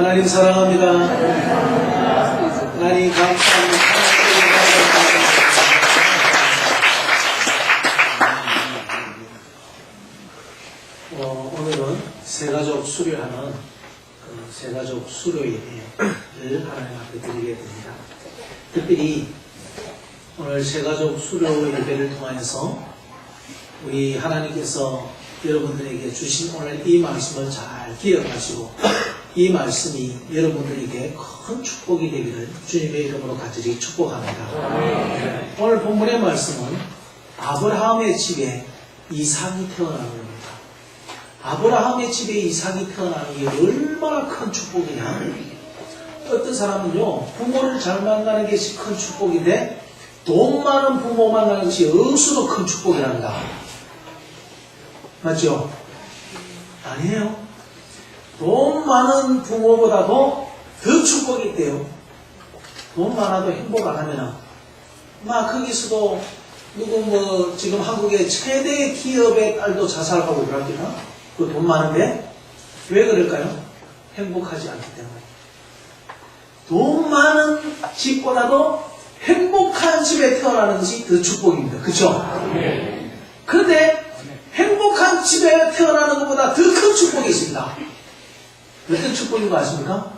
하나님 사랑합니다. 하나님 감사합니다. 오늘은 세가족 수료하는 세가족 수료 예배를 하나님 앞에 드리게 됩니다. 특별히 오늘 세가족 수료 예배를 통하여서 우리 하나님께서 여러분들에게 주신 오늘 이 말씀을 잘 기억하시고 이 말씀이 여러분들에게 큰 축복이 되기를 주님의 이름으로 간절히 축복합니다. 오늘 본문의 말씀은 아브라함의 집에 이삭이 태어나는 겁니다. 아브라함의 집에 이삭이 태어나는 게 얼마나 큰 축복이냐. 어떤 사람은요, 부모를 잘 만나는 것이 큰 축복인데 돈 많은 부모 만나는 것이 억수로 큰 축복이란다. 맞죠? 아니에요. 돈 많은 부모보다도 더 축복이 있대요. 돈 많아도 행복 안 하면은 거기서도 누구 지금 한국의 최대 기업의 딸도 자살하고 그러더라. 그 돈 많은데 왜 그럴까요? 행복하지 않기 때문에. 돈 많은 집보다도 행복한 집에 태어나는 것이 더 축복입니다. 그렇죠? 그런데 행복한 집에 태어나는 것보다 더 큰 축복이 있습니다. 어떤 축복인 거 아십니까?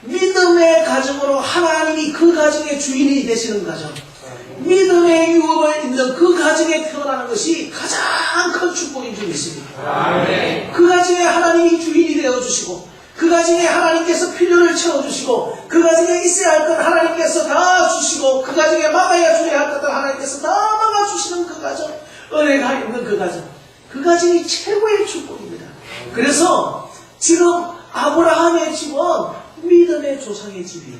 믿음의 가정으로 하나님이 그 가정의 주인이 되시는 가정, 믿음의 유업을 있는 그 가정에 태어나는 것이 가장 큰 축복인 줄 믿습니다. 그 가정에 하나님이 주인이 되어주시고 그 가정에 하나님께서 필요를 채워주시고 그 가정에 있어야 할 것 하나님께서 다 주시고 그 가정에 막아야 줘야 할 것들 하나님께서 다 막아주시는 그 가정, 은혜가 있는 그 가정, 그 가정이 최고의 축복입니다. 그래서 지금 아브라함의 집은 믿음의 조상의 집이에요.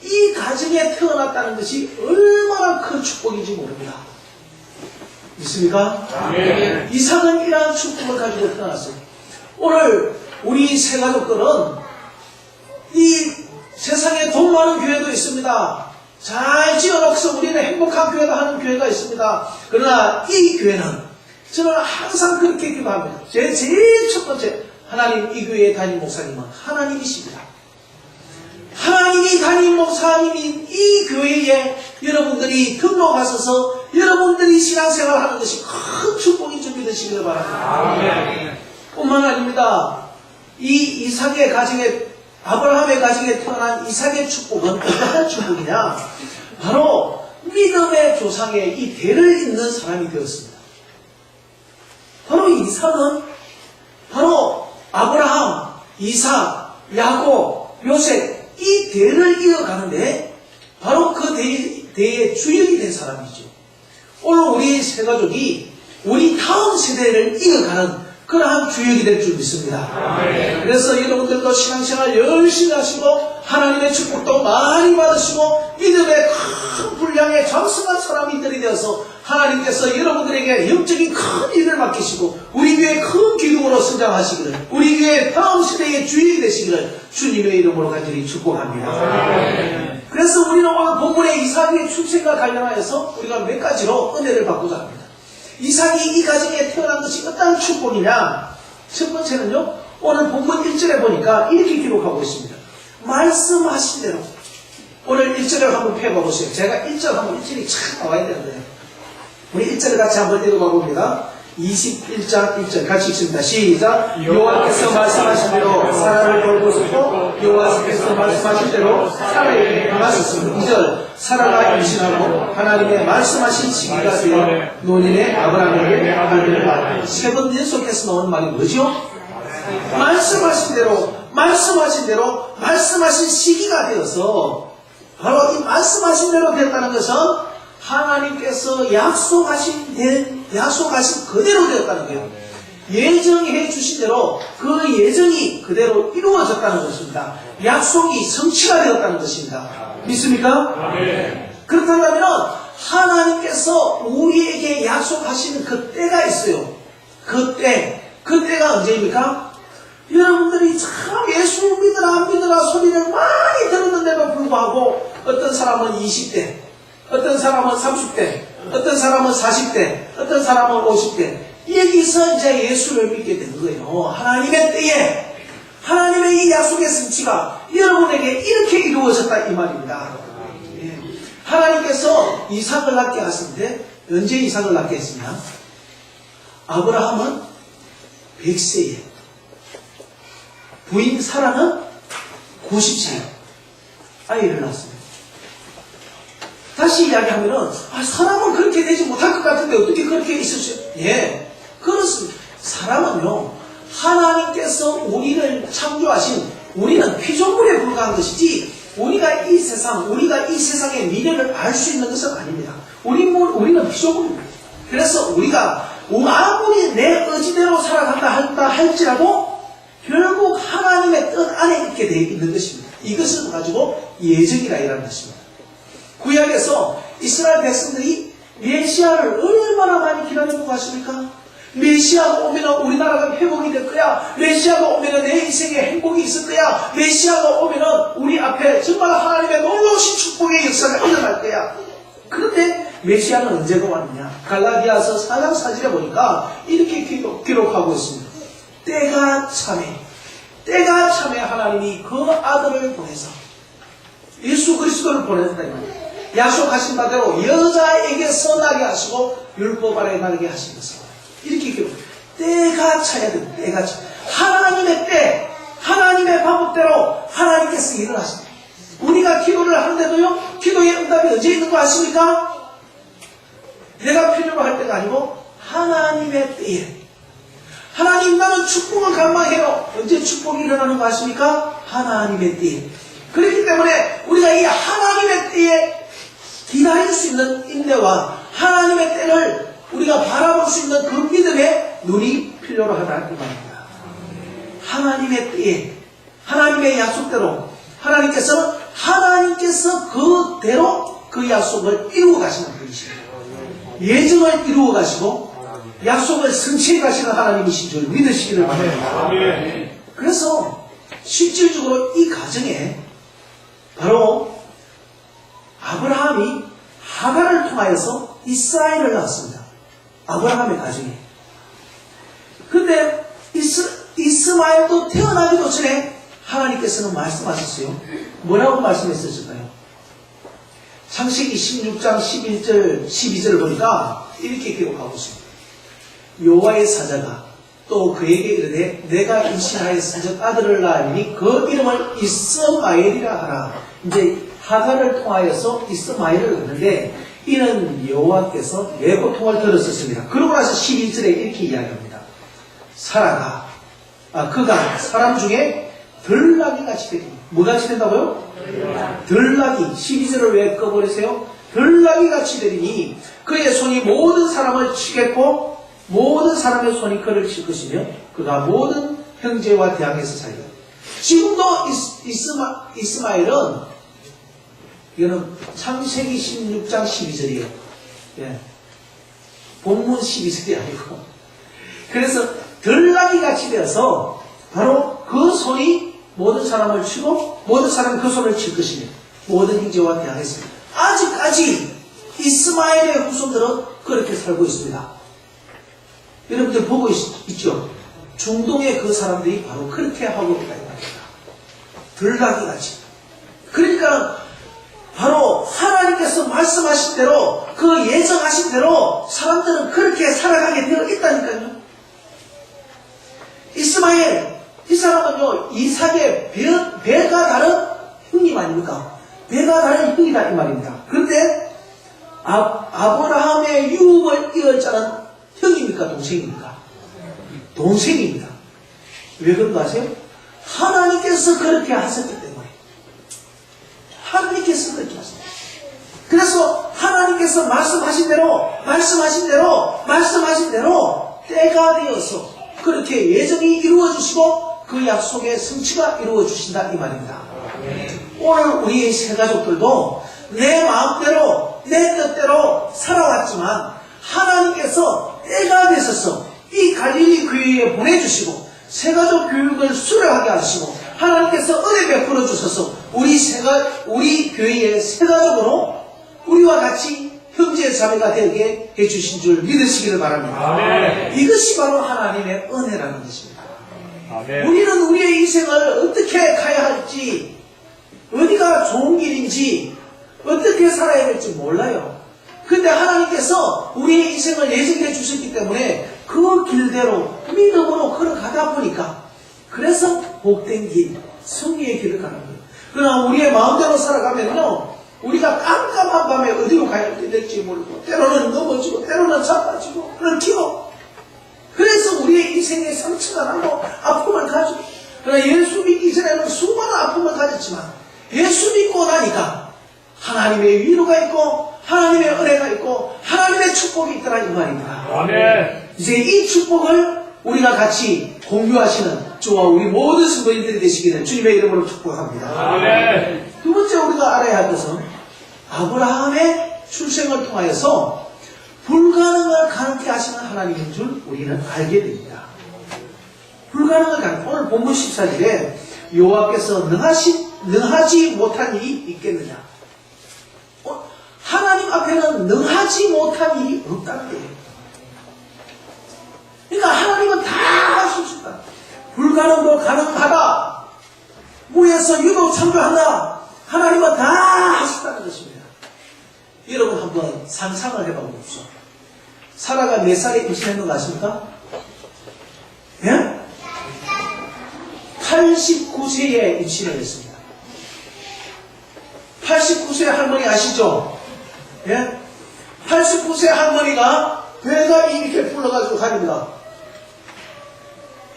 이 가정에 태어났다는 것이 얼마나 큰 축복인지 모릅니다. 믿습니까? 이삭은 이러한 축복을 가지고 태어났어요. 오늘 우리 세가족들은 이 세상에 돈 많은 교회도 있습니다. 잘 지어놓고서 우리는 행복한 교회다 하는 교회가 있습니다. 그러나 이 교회는 저는 항상 그렇게 기도합니다. 제일 첫 번째, 하나님, 이 교회의 담임 목사님은 하나님이십니다. 하나님이 담임 목사님인 이 교회에 여러분들이 등록하셔서 여러분들이 신앙생활을 하는 것이 큰 축복인 줄 믿으시길 바랍니다. 뿐만 아닙니다. 이 이삭의 가정에, 아브라함의 가정에 태어난 이삭의 축복은 어떠한 축복이냐? 바로 믿음의 조상의 이 대를 잇는 사람이 되었습니다. 바로 이삭은 바로 아브라함, 이삭, 야곱, 요셉 이 대를 이어가는데 바로 그 대의 주역이 된 사람이죠. 오늘 우리 세가족이 우리 다음 세대를 이어가는 그러한 주역이 될 줄 믿습니다. 그래서 여러분들도 신앙생활 열심히 하시고 하나님의 축복도 많이 받으시고 믿음의 큰 분량의 장성한 사람들이 되어서 하나님께서 여러분들에게 영적인 큰 일을 맡기시고 우리 교회 큰 기둥으로 성장하시기를, 우리 교회 다음 세대의 주역이 되시기를 주님의 이름으로 간절히 축복합니다. 그래서 우리는 오늘 본문의 이삭의 출생과 관련하여서 우리가 몇 가지로 은혜를 받고자 합니다. 이삭이 이 가정에 태어난 것이 어떤 축복이냐? 첫 번째는요, 오늘 본문 1절에 보니까 이렇게 기록하고 있습니다. 말씀하신 대로. 오늘 1절을 한번 펴봐보세요. 제가 1절 하면 1절이 참 나와야 되는데 우리 1절을 같이 한번 읽어봐 봅니다. 21장 1절 같이 읽습니다. 시작. 여호와께서 말씀하신 대로 사라를 돌보셨고 여호와께서 말씀하신 대로 사라에게 행하셨습니다. 2절. 사라가 임신하고 하나님의 말씀하신 시기가 되어 노년의 아브라함에게 아들을 낳았다. 세 번 연속해서 나오는 말이 뭐죠? 말씀하신 대로, 말씀하신 대로, 말씀하신 시기가 되어서 바로 이 말씀하신 대로 됐다는 것은 하나님께서 약속하신 그대로 되었다는 거예요. 예정해 주신 대로 그 예정이 그대로 이루어졌다는 것입니다. 약속이 성취가 되었다는 것입니다. 믿습니까? 그렇다면 하나님께서 우리에게 약속하시는 그 때가 있어요. 그 때가 언제입니까? 여러분들이 참 예수 믿으라 안 믿으라 소리를 많이 들었는데도 불구하고 어떤 사람은 20대, 어떤 사람은 30대, 어떤 사람은 40대, 어떤 사람은 50대 여기서 이제 예수를 믿게 되는 거예요. 하나님의 때에 하나님의 이 약속의 성취가 여러분에게 이렇게 이루어졌다 이 말입니다. 예. 하나님께서 이삭을 낳게 하셨는데 언제 이삭을 낳게 했습니까? 아브라함은 100세에 부인 사라는 90세에 아이를 낳았습니다. 다시 이야기하면은 사람은 그렇게 되지 못할 것 같은데 어떻게 그렇게 있을 수 있어요? 예, 그렇습니다. 사람은요 하나님께서 우리를 창조하신 우리는 피조물에 불과한 것이지 우리가 이 세상의 미래를 알 수 있는 것은 아닙니다. 우리는 피조물입니다. 그래서 우리가 아무리 내 의지대로 살아간다 할지라도 결국 하나님의 뜻 안에 있게 되어 있는 것입니다. 이것을 가지고 예정이라 이라는 것입니다. 구약에서 이스라엘 백성들이 메시아를 얼마나 많이 기다리고 가십니까? 메시아가 오면 우리나라가 회복이 될 거야. 메시아가 오면 내 인생에 행복이 있을 거야. 메시아가 오면 우리 앞에 정말 하나님의 놀라우신 축복의 역사가 일어날 거야. 그런데 메시아는 언제가 왔느냐? 갈라디아서 4장 4절에 보니까 이렇게 기록하고 있습니다. 때가 참에 하나님이 그 아들을 보내서 예수 그리스도를 보냈다 이 말이에요. 약속하신 바대로 여자에게서 나게 하시고 율법 아래 나게 하신 것을 이렇게 기록. 때가 차야 됩니다. 때가 차. 하나님의 때, 하나님의 방법대로 하나님께서 일을 하십니다. 우리가 기도를 하는데도요, 기도의 응답이 언제 있는 거 아십니까? 내가 필요로 할 때가 아니고 하나님의 때에. 하나님 나는 축복을 갈망해요. 언제 축복이 일어나는 거 아십니까? 하나님의 때에. 그렇기 때문에 우리가 이 하나님의 때에 기다릴 수 있는 인내와 하나님의 때를 우리가 바라볼 수 있는 그 믿음의 눈이 필요로 하다 이 말입니다. 하나님의 때에 하나님의 약속대로 하나님께서 그대로 그 약속을 이루어 가시는 분이십니다. 예정을 이루어 가시고 약속을 성취해 가시는 하나님이신 줄 믿으시기를 바랍니다. 그래서 실질적으로 이 가정에 바로 아브라함이 하갈을 통하여서 이스라엘을 낳았습니다. 아브라함의 가정에. 근데 이스마엘도 태어나기도 전에 하나님께서는 말씀하셨어요. 뭐라고 말씀했었을까요? 창세기 16장 11절 12절을 보니까 이렇게 기록하고 있습니다. 여호와의 사자가 또 그에게 이르되 내가 임신하여 첫 아들을 낳으니 그 이름을 이스마엘이라 하라. 이제 하갈을 통하여서 이스마엘을 낳는데 이는 여호와께서 내 고통을 들었었습니다. 그러고 나서 12절에 이렇게 이야기합니다. 사라가 그가 사람 중에 들나귀 같이 되니 뭐같이 된다고요? 들나귀 12절을 왜 꺼버리세요? 들나귀 같이 되니 그의 손이 모든 사람을 치겠고 모든 사람의 손이 그를 칠 것이며 그가 모든 형제와 대항해서 살리라. 지금도 이스마엘은 이거는 창세기 16장 12절이에요. 예. 본문 12절이 아니고. 그래서 들나귀 같이 되어서 바로 그 손이 모든 사람을 치고 모든 사람이 그 손을 칠 것이며 모든 형제와 대항했습니다. 아직까지 이스마엘의 후손들은 그렇게 살고 있습니다. 여러분들 보고 있죠? 중동의 그 사람들이 바로 그렇게 하고 있다 이 말입니다. 들나귀 같이. 그러니까 바로 하나님께서 말씀하신 대로 그 예정하신 대로 사람들은 그렇게 살아가게 되어 있다니까요. 이스마엘 이 사람은요 이삭의 배가 다른 형님 아닙니까? 배가 다른 형이다 이 말입니다. 그런데 아브라함의 유업을 이을 자는 형입니까? 동생입니까? 동생입니다. 왜 그런가 아세요? 하나님께서 그렇게 하셨기 때문에. 하나님께서 그렇게 하셨습니다. 그래서 하나님께서 말씀하신 대로 때가 되어서 그렇게 예정이 이루어지시고 그 약속의 성취가 이루어지신다 이 말입니다. 오늘 우리의 새 가족들도 내 마음대로 내 뜻대로 살아왔지만 하나님께서 때가 되셔서 이 갈릴리 교회에 보내주시고 새가족 교육을 수료하게 하시고 하나님께서 은혜 베풀어 주셔서 우리 교회의 새가족으로 우리와 같이 형제 자매가 되게 해주신 줄 믿으시기를 바랍니다. 이것이 바로 하나님의 은혜라는 것입니다. 아멘. 우리는 우리의 인생을 어떻게 가야 할지, 어디가 좋은 길인지, 어떻게 살아야 될지 몰라요. 근데 하나님께서 우리의 인생을 예정해 주셨기 때문에 그 길대로 믿음으로 걸어가다 보니까, 그래서 복된 길, 승리의 길을 가는 거예요. 그러나 우리의 마음대로 살아가면요, 우리가 깜깜한 밤에 어디로 가야 될지 모르고, 때로는 넘어지고, 때로는 자빠지고, 얽히고, 그래서 우리의 인생에 상처가 나고 아픔을 가지고, 그러나 예수 믿기 전에는 수많은 아픔을 가졌지만 예수 믿고 나니까 하나님의 위로가 있고 하나님의 은혜가 있고 하나님의 축복이 있더라 이 말입니다. 아멘. 이제 이 축복을 우리가 같이 공유하시는 저와 우리 모든 성도님들이 되시기를 주님의 이름으로 축복합니다. 아멘. 두 번째 우리가 알아야 할 것은 아브라함의 출생을 통하여서 불가능을 가능케 하시는 하나님인 줄 우리는 알게 됩니다. 불가능을 가능. 오늘 본문 14절에 여호와께서 능하지 못한 일이 있겠느냐. 하나님 앞에는 능하지 못한 일이 없다는 거예요. 그러니까 하나님은 다 할 수 있다. 불가능도 가능하다. 무에서 유도 창조한다. 하나님은 다 하셨다는 것입니다. 여러분 한번 상상을 해봐 보십시오. 사라가 몇 살에 임신했는 거 아십니까? 예? 89세에 임신을 했습니다. 89세 할머니 아시죠? 예? 89세 할머니가 배가 이렇게 불러가지고 다닙니다.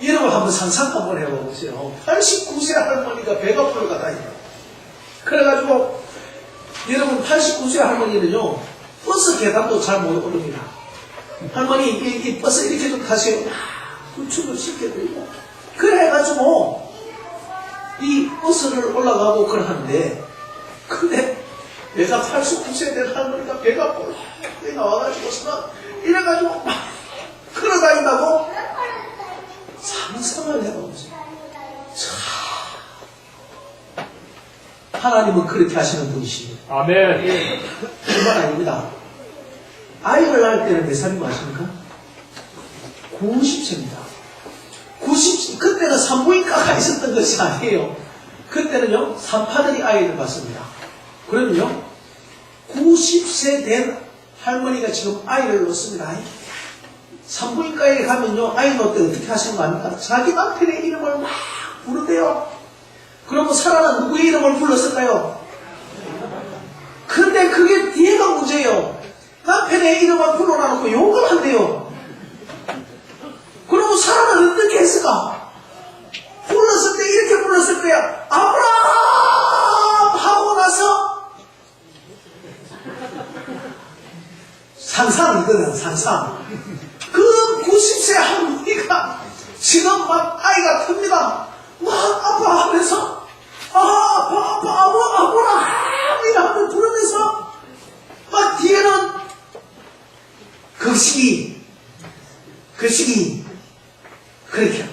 여러분 한번 상상 한번 해보세요. 89세 할머니가 배가 불러가 다닙니다. 그래가지고 여러분 89세 할머니는요 버스 계단도 잘 못 오릅니다. 할머니 이 버스 이렇게 좀 타세요. 구축을 시켜드리고 그래가지고 이 버스를 올라가고 그러는데 근데 내가 89세 된 할머니가 배가 볼록하게 나와가지고서는 이래가지고 막 걸어다닌다고 상상을 해보세요. 하나님은 그렇게 하시는 분이십니다. 아멘. 그건 아닙니다. 아이를 낳을 때는 몇 살인 거 아십니까? 90세입니다. 90세, 그때는 산부인과가 있었던 것이 아니에요. 그때는요, 산파들이 아이를 낳습니다. 그러면요, 90세 된 할머니가 지금 아이를 낳습니다. 산부인과에 가면요, 아이 낳을 때 어떻게 하시는 거 아닙니까? 자기 남편의 이름을 막 부르대요. 그러면 사라는 누구의 이름을 불렀을까요? 근데 그게 뒤에가 문제예요. 남편의 이름을 불러놔놓고 욕을 한대요. 그러면 사라는 어떻게 했을까? 불렀을 때 이렇게 불렀을 거야. 아브라함! 하고 나서 상상이거든, 상상. 그 90세 할머니가 지금 막 아이가 큽니다. 막 아빠 하면서 아브라함이라 하면 부르면서 막 뒤에는 거시기 그렇게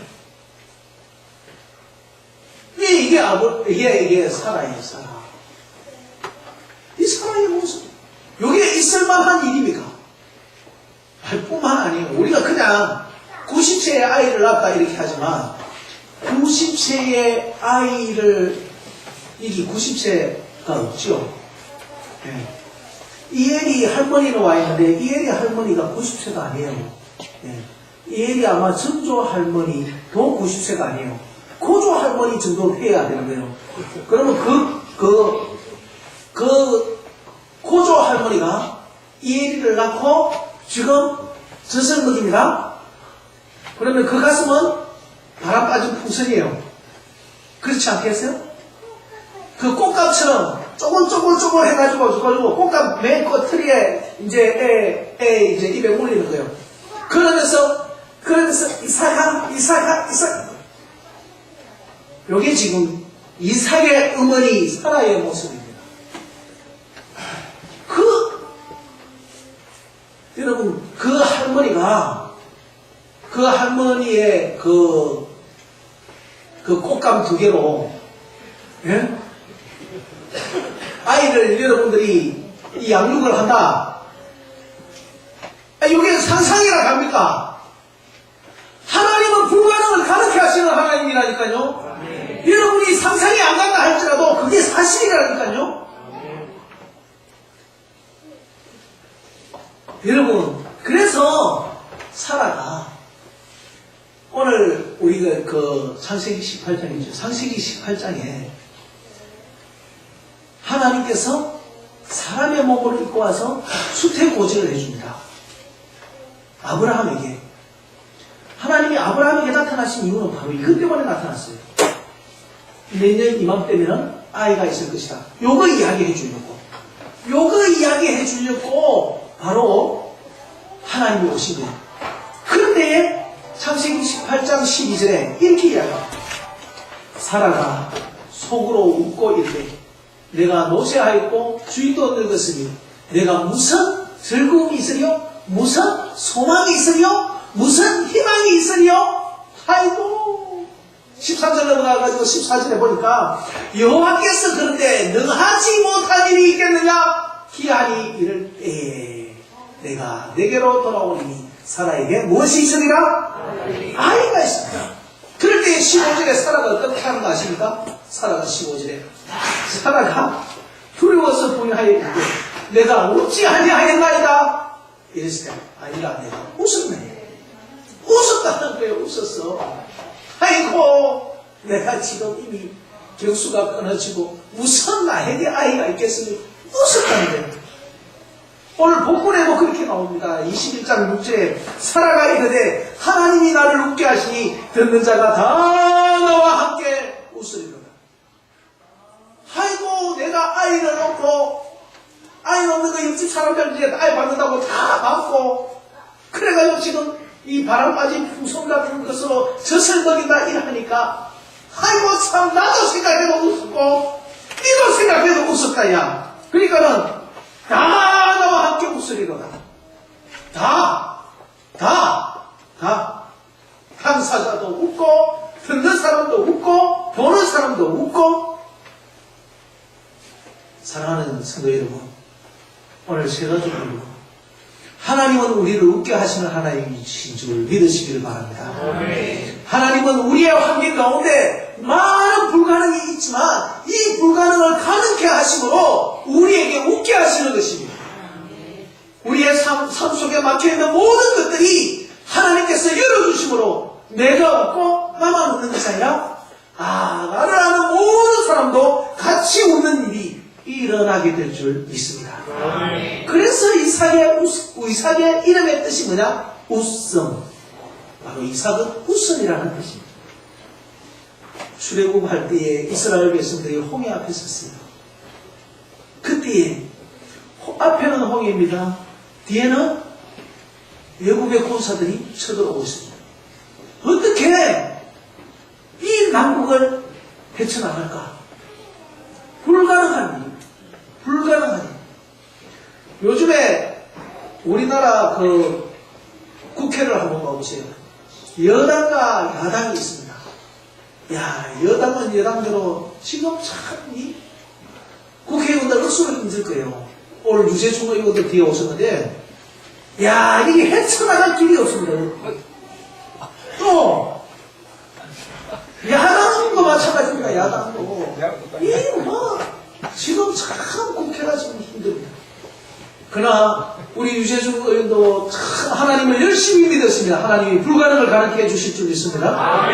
이게 사라예요. 사라. 이 사라의 모습 이게 있을만한 일입니까? 뿐만 아니에요. 우리가 그냥 90세의 아이를 낳았다 이렇게 하지만 90세의 아이를 이게 90세가 없죠. 네. 이엘이 할머니로 와 있는데 이엘이 할머니가 90세가 아니에요. 네. 이엘이 아마 전조 할머니도 90세가 아니에요. 고조 할머니 정도 해야 되는 거예요. 그러면 그 고조 할머니가 이엘이를 낳고 지금 젖을 먹입니다. 그러면 그 가슴은 바람 빠진 풍선이에요. 그렇지 않겠어요? 그 꽃감처럼 쪼글쪼글 해가지고 꽃감 맨 끝트리에 이제 이제 입에 물리는 거예요. 그러면서 이삭. 요게 지금 이삭의 어머니 사라의 모습입니다. 여러분, 그 할머니의 그 꽃감 두 개로, 예? 아이를 여러분들이 이 양육을 한다. 이게 상상이라 합니까? 하나님은 하나님은 불가능을 가능케 하시는 하나님이라니까요. 여러분이 상상이 안 간다 할지라도 그게 사실이라니까요. 여러분, 그래서 사라가 오늘 우리가 그 창세기 18장이죠. 창세기 18장에 하나님께서 사람의 몸을 입고 와서 수태고지를 해줍니다. 아브라함에게. 하나님이 아브라함에게 나타나신 이유는 바로 이것 때문에 나타났어요. 내년 이맘때면은 아이가 있을 것이다. 요거 이야기해 주려고 바로 하나님이 오신 거예요. 그런데 창세기 18장 12절에 이렇게 이야기합니다. 사라가 속으로 웃고 이르되 내가 노쇠하였고 주인도 늙었으니 내가 무슨 즐거움이 있으리요? 무슨 소망이 있으리요? 무슨 희망이 있으리요? 아이고, 13절 넘어가가지고 14절에 보니까 여호와께서 그런데 능하지 못한 일이 있겠느냐? 기한이 이를 때에 내가 내게로 돌아오리니 사라에게 무엇이 있으리라? 아이가 있습니다. 그럴 때 15절에 사라가 어떻게 하는 거 아십니까? 사라가 15절에 사라가 두려워서 부인하였는데 내가 웃지 아니하였나이다. 이랬을 때 아니라 내가 웃었다는 거예요. 웃었어. 아이고, 내가 지금 이미 경수가 끊어지고 무슨 나에게 아이가 있겠으니 웃었다는 거예요. 오늘 본문에도 그렇게 나옵니다. 21장 6절에 사라가 이르되 하나님이 나를 웃게 하시니 듣는 자가 다 나와 함께 웃으리로다. 아이고, 내가 아이를 놓고 아이 놓는 거 옆집 사람들 이제 아이 받는다고 다 받고 그래가지고 지금 이 바람 빠진 풍선 같은 것으로 젖을 먹인다 이러니까 아이고 참 나도 생각해도 웃었고 니도 생각해도 웃었다 야. 그러니까는 다 나와 함께 웃으리로다. 당사자도 웃고 듣는 사람도 웃고 보는 사람도 웃고. 사랑하는 성도 여러분, 오늘 세 가지로 하나님은 우리를 웃게 하시는 하나님이신 줄 믿으시기를 바랍니다. 하나님은 우리의 환경 가운데 많은 불가능이 있지만 이 불가능을 가능케 하심으로 우리에게 웃게 하시는 것입니다. 우리의 삶 속에 막혀있는 모든 것들이 하나님께서 열어주심으로 내가 웃고 나만 웃는 것이 아니라 나를 아는 모든 사람도 같이 웃는 일이 일어나게 될 줄 믿습니다. 그래서 이삭의 이름의 뜻이 뭐냐? 웃음. 바로 이삭은 웃음이라는 뜻입니다. 출애굽할 때에 이스라엘 백성들이 홍해 앞에 섰어요. 그때에 앞에는 홍해입니다. 뒤에는 외국의 군사들이 쳐들어오고 있습니다. 어떻게 이 남북을 헤쳐나갈까? 불가능한 일. 요즘에 우리나라 그 국회를 한번 봐보세요. 여당과 야당이 있습니다. 여당은 여당대로 지금 참 이 국회의원들 억수로 힘들 거예요. 오늘 유재중 의원들 뒤에 오셨는데 이게 헤쳐나갈 길이 없습니다. 또 야당도 마찬가지입니다. 야당도 지금 참 국회가 지금 힘듭니다. 그러나 우리 유재중 의원도 참 하나님을 열심히 믿었습니다. 하나님이 불가능을 가능케 해주실 줄 믿습니다.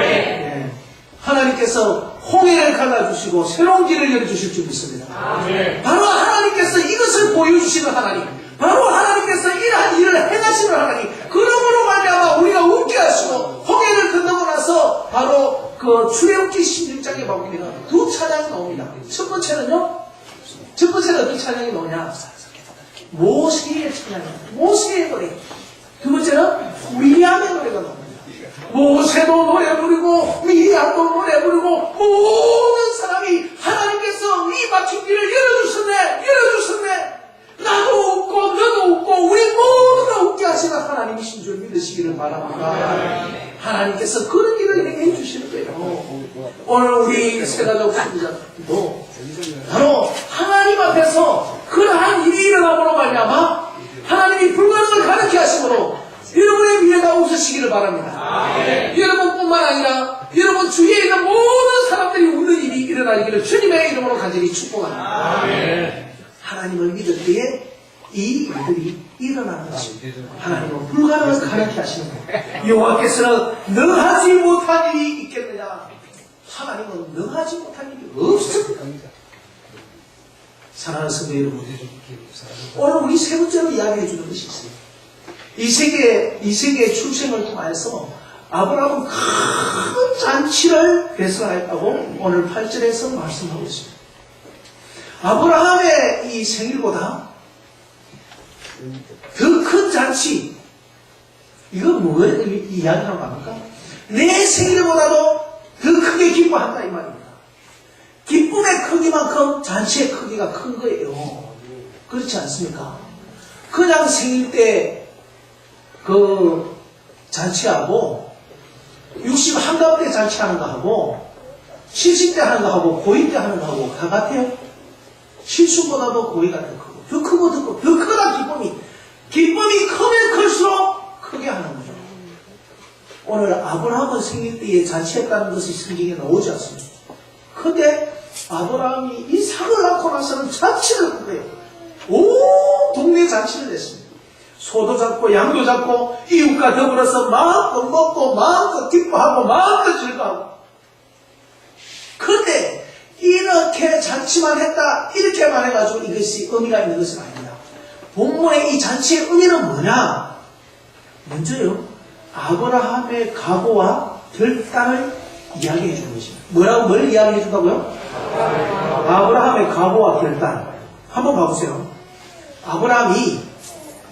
하나님께서 홍해를 갈라주시고 새로운 길을 열어주실 줄 믿습니다. 바로 하나님께서 이것을 보여주시는 하나님, 바로 하나님께서 이러한 일을 행하시는 하나님, 그러므로 말미암아 우리가 웃게 하시고 홍해를 건너고 나서 바로 그 출애굽기 16장에 보면 두 찬양이 나옵니다. 첫 번째는 어떤 찬양이 나오냐? 모세의 찬양입니다. 모세의 노래. 두 번째는 미리암의 노래가 나옵니다. 모세도 노래 부르고 미리암도 노래 부르고 모든 사람이 하나님께서 이 막힌 길을 열어주셨네. 나도 웃고 너도 웃고 우리 모두가 웃게 하시는 하나님이신 줄 믿으시기를 바랍니다. 하나님께서 그런 일을 행해 주시는 거예요. 오늘 우리 세가족 신자도 바로 하나님 앞에서 그러한 일이 일어남으로 말미암아 하나님이 불가능을 가능케 하심으로 여러분의 미래가 웃으시기를 바랍니다. 여러분뿐만 아니라 여러분 주위에 있는 모든 사람들이 웃는 일이 일어나기를 주님의 이름으로 간절히 축복합니다. 하나님을 믿을 때에 이 일들이 일어나는 것입니다. 하나님은 불가능을 가능케 하시는 거예요. 여호와께서는 능하지 못한 일이 있겠느냐? 하나님은 능하지 못한 일이 없습니다. 사랑하는 성도 여러분, 오늘 우리 세 번째로 이야기해 주는 것이 있어요. 이세계의 출생을 통하여서 아브라함은 큰 잔치를 배설하였다고 오늘 8절에서 말씀하고 있습니다. 아브라함의 이 생일보다 더 큰 잔치, 이건 뭐예요? 이야기라고 합니까? 내 생일보다도 더 크게 기뻐한다 이 말입니다. 기쁨의 크기만큼 잔치의 크기가 큰 거예요. 그렇지 않습니까? 그냥 생일 때 그 잔치하고 61갑 때 잔치하는 거하고 70대 하는 거하고 고이 때 하는 거하고 다 같아요? 실수보다도 고이가 더 크고 더 크고 더 크다 기쁨이 크면 클수록 크게 하는 거죠. 오늘 아브라함은 생일 때에 잔치했다는 것이 성경에 나오지 않습니다. 근데 아브라함이 이삭을 낳고 나서는 잔치를 한 거예요. 온 동네 잔치를 냈습니다. 소도 잡고 양도 잡고 이웃과 더불어서 마음껏 먹고 마음껏 기뻐하고 마음껏 즐거워하고. 그런데 이렇게 잔치만 했다 이렇게 말해가지고 이것이 의미가 있는 것은 아닙니다. 본문의 이 잔치의 의미는 뭐냐? 먼저요, 아브라함의 각오와 결단을 이야기해 주는 것입니다. 뭘 이야기해 준다고요? 아브라함의 각오와 결단. 한번 봐보세요. 아브라함이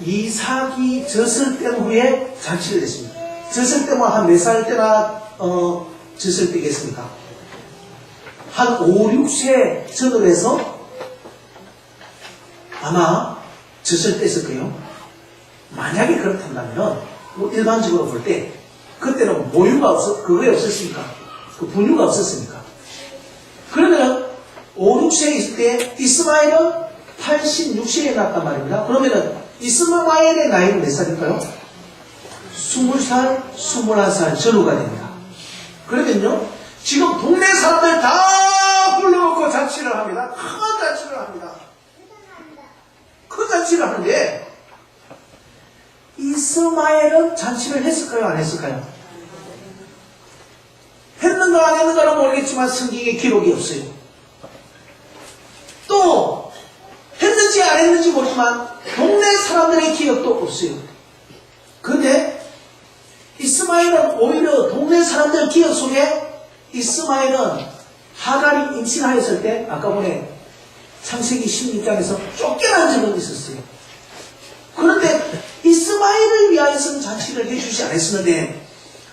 이삭이 젖을 뗀 후에 잔치를 했습니다. 젖을 때면 한 몇 살 때나 젖을 때겠습니까? 한 5, 6세 젖을 해서 아마 젖을 뗐을 거예요. 만약에 그렇다면 뭐 일반적으로 볼 때 그때는 모유가 그거에 없었으니까 그 분유가 없었으니까 그러면 5, 6세에 있을 때 이스마엘은 86세에 낳았단 말입니다. 그러면은 이스마엘의 나이는 몇 살일까요? 20살, 21살 전후가 됩니다. 그러면요, 지금 동네 사람들 다 불러놓고 잔치를 합니다. 큰 잔치를 합니다. 큰 잔치를 하는데 이스마엘은 잔치를 했을까요? 안 했을까요? 했는가 안 했는가는 모르겠지만 성경에 기록이 없어요. 또 했는지 안 했는지 모르지만 동네 사람들의 기억도 없어요. 그런데 이스마엘은 오히려 동네 사람들 기억 속에 이스마엘은 하갈이 임신하였을 때 아까 보내 창세기 16장에서 쫓겨난 적은 있었어요. 그런데 이스마엘을 위하여서는 잔치를 해주지 않았었는데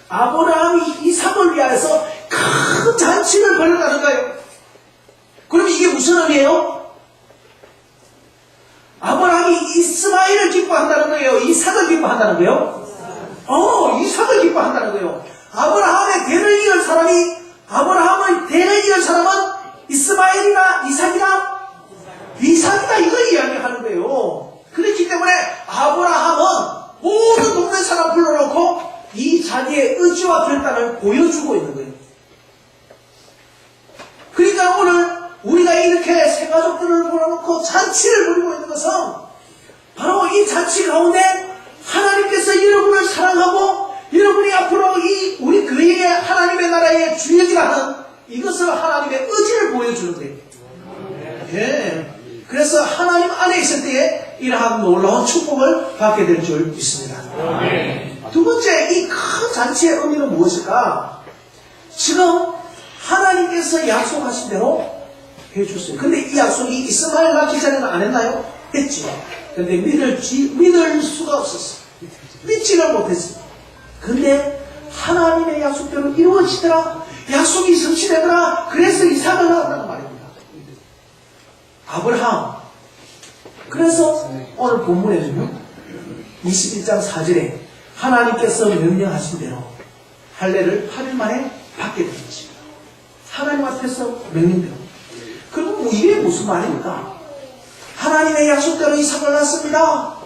아브라함이 이삭을 위하여서 큰 잔치를 벌였다는 거예요. 그럼 이게 무슨 의미예요? 아브라함이 이스마엘을 기뻐한다는 거예요? 이삭을 기뻐한다는 거예요? 이삭을 기뻐한다는 거예요. 아브라함의 대를 이을 사람이, 아브라함의 대를 이을 사람은 이스마엘이나 이삭이나 이삭이다 이걸 이야기하는 거예요. 그렇기 때문에 아브라함은 모든 동네 사람 불러놓고 이 자기의 의지와 결단을 보여주고 있는 거예요. 그러니까 오늘 우리가 이렇게 세 가족들을 불러놓고 잔치를 벌이고 있는 것은 바로 이 잔치 가운데 하나님께서 여러분을 사랑하고 여러분이 앞으로 우리 교회의 하나님의 나라의 주역이라는 이것을 하나님의 의지를 보여주는 거예요. 예. 그래서 하나님 안에 있을 때에 이러한 놀라운 축복을 받게 될 줄 믿습니다. 두 번째, 이 큰 잔치의 의미는 무엇일까? 지금 하나님께서 약속하신 대로 해줬어요. 근데 이 약속이 이스마엘 낳기 전에는 안 했나요? 했지요. 근데 믿을 수가 없었어요. 믿지를 못했어요. 근데 하나님의 약속대로 이루어지더라. 약속이 성취되더라. 그래서 이삭을 낳았다는 말입니다. 아브라함. 그래서 오늘 본문에는요, 21장 4절에 하나님께서 명령하신 대로 할례를 8일 만에 받게 된 것입니다. 하나님 앞에서 명령대로. 그리고 이게 무슨 말입니까? 하나님의 약속대로 이삭을 낳습니다.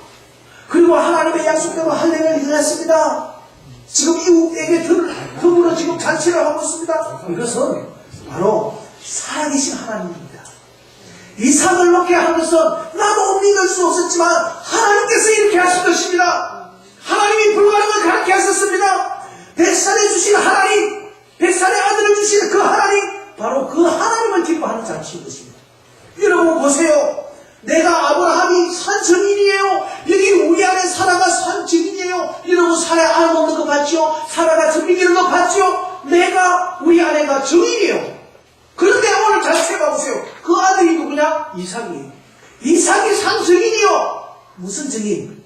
그리고 하나님의 약속대로 할례를 행했습니다. 지금 이웃에게 더불어 지금 잔치를 하고 있습니다. 이것은 바로 살아계신 하나님입니다. 이삭을 놓게 한 것은 나도 믿을 수 없었지만 하나님께서 이렇게 하신 것입니다. 하나님이 불가능을 가르쳐 하셨습니다. 백살에 주신 하나님, 백살의 아들을 주신 그 하나님, 바로 그 하나님을 기뻐하는 잔치인 것입니다. 여러분 보세요. 내가 아브라함이 산 증인이에요. 여기 우리 안에 사라가 산 증인이에요. 여러분 사라 알 먹는 거 봤죠? 사라가 증명이는 거 봤죠? 내가 우리 아내가 증인이에요. 그런데 오늘 잘 생각해보세요. 그 아들이 누구냐? 이삭이에요. 이삭이 산 증인이요. 무슨 증인?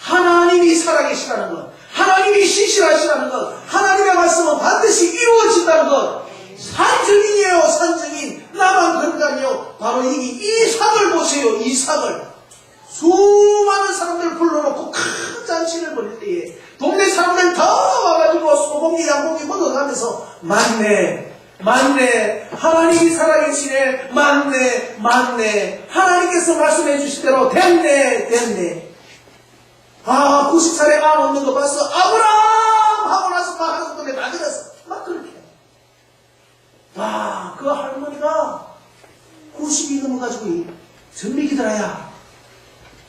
하나님이 살아계시다는 것, 하나님이 신실하시다는 것, 하나님의 말씀은 반드시 이루어진다는 것. 산증인이에요. 산증인. 나만 그런다며. 바로 이삭을 보세요. 이삭을. 수많은 사람들 불러놓고 큰 잔치를 벌일 때에 동네 사람들 다 와가지고 소고기 양고기 먹어가면서 맞네 하나님이 살아계시네. 맞네 하나님께서 말씀해 주신 대로 됐네. 90살에 안 없는 거 봤어. 아브라함 하고 나서 막 하는 동네 다 들었어. 막 그렇게. 그 할머니가 90이 넘어가지고 전미기더라야.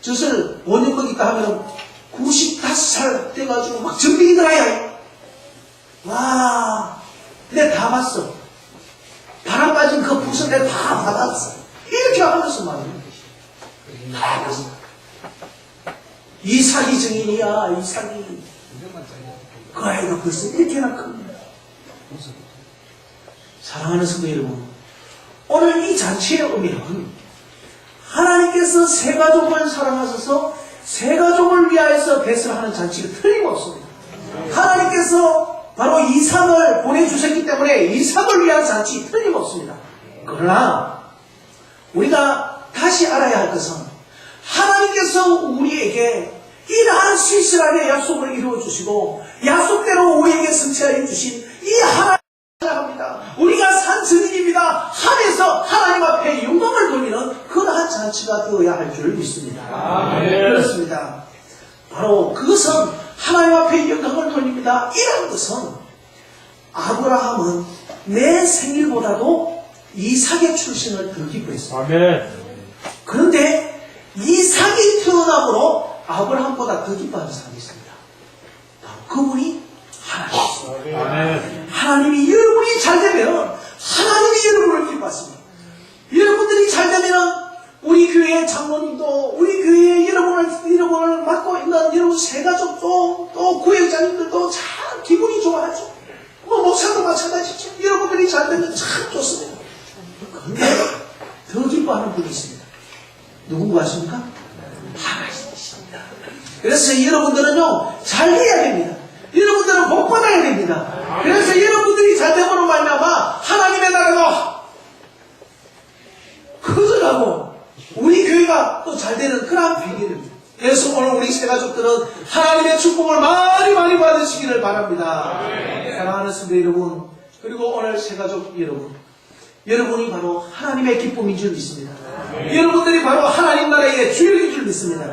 젖을 5년 먹있다 하면 95살 돼가지고 막 전미기더라야. 내가 다 봤어. 바람 빠진 그 붓을 내가 다 받았어. 이렇게 하면서 말이야. 다 봤어. 이삭이 증인이야. 이삭이. 그 아이가 벌써 이렇게나 큽니다. 사랑하는 성도 여러분, 오늘 이 잔치의 의미는 하나님께서 새 가족을 사랑하셔서 새 가족을 위하여서 배설하는 잔치가 틀림없습니다. 하나님께서 바로 이삭을 보내주셨기 때문에 이삭을 위한 잔치 틀림없습니다. 그러나 우리가 다시 알아야 할 것은 하나님께서 우리에게 이러한 신실하게 약속을 이루어주시고 약속대로 우리에게 성취하여 주신 이 하나님 합니다. 우리가 산 증인입니다 하면서 하나님 앞에 영광을 돌리는 그러한 잔치가 되어야 할 줄 믿습니다. 그렇습니다. 바로 그것은 하나님 앞에 영광을 돌립니다. 이런 것은 아브라함은 내 생일보다도 이삭의 출신을 더 기뻐했습니다. 그런데 이삭이 태어남으로 아브라함보다 더 기뻐하는 사람이 있습니다. 그분이 하나님이십니다. 하나님이 여러분이 잘되면 하나님이 여러분을 기뻐하십니다. 여러분들이 잘되면 우리 교회의 장로님도 우리 교회에 여러분을 맡고 있는 여러분 새가족도 또 구역장님들도 참 기분이 좋아하죠. 목사도 마찬가지죠. 여러분들이 잘되면 참 좋습니다. 그런데 더 기뻐하는 분이 있습니다. 누군가 아십니까? 하나님이십니다. 그래서 여러분들은요 잘해야 됩니다. 여러분들은 복 받아야 됩니다. 그래서 여러분들이 잘됨으로 말미암아 하나님의 나라가 커져가고 우리 교회가 또 잘되는 그런 비결입니다. 그래서 오늘 우리 새가족들은 하나님의 축복을 많이 받으시기를 바랍니다. 사랑하는 성도 여러분, 그리고 오늘 새가족 여러분, 여러분이 바로 하나님의 기쁨인 줄 믿습니다. 여러분들이 바로 하나님 나라의 주역인 줄 믿습니다.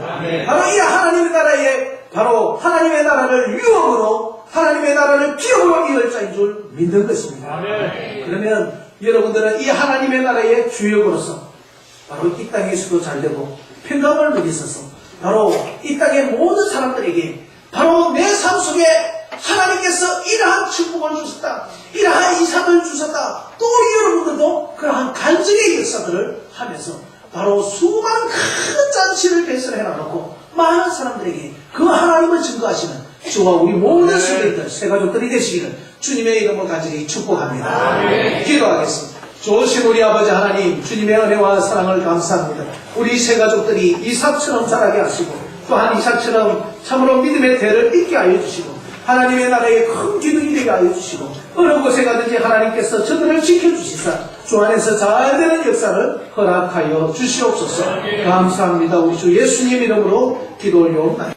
바로 이 하나님의 나라에 바로 하나님의 나라를 유업으로 하나님의 나라를 기업으로 이을 자인 줄 믿는 것입니다. 그러면 여러분들은 이 하나님의 나라의 주역으로서 바로 이 땅에서도 잘되고 평강을 누리셔서 바로 이 땅의 모든 사람들에게 바로 내 삶 속에 하나님께서 이러한 축복을 주셨다, 이러한 이삭을 주셨다, 또 여러분들도 그러한 간증의 역사들을 하면서 바로 수많은 큰 잔치를 배설해 놔놓고 많은 사람들에게 그 하나님을 증거하시는 저와 우리 모든 성도들, 새가족들이 되시기를 주님의 이름으로 간절히 축복합니다. 기도하겠습니다. 좋으신 우리 아버지 하나님, 주님의 은혜와 사랑을 감사합니다. 우리 새가족들이 이삭처럼 자라게 하시고 또한 이삭처럼 참으로 믿음의 대를 잇게 하여 주시고 하나님의 나라의 큰 기둥이 되게 하여 주시고 어느 곳에 가든지 하나님께서 저들을 지켜주시사 주 안에서 잘되는 역사를 허락하여 주시옵소서. 감사합니다. 우리 주 예수님 이름으로 기도 올려옵나이다.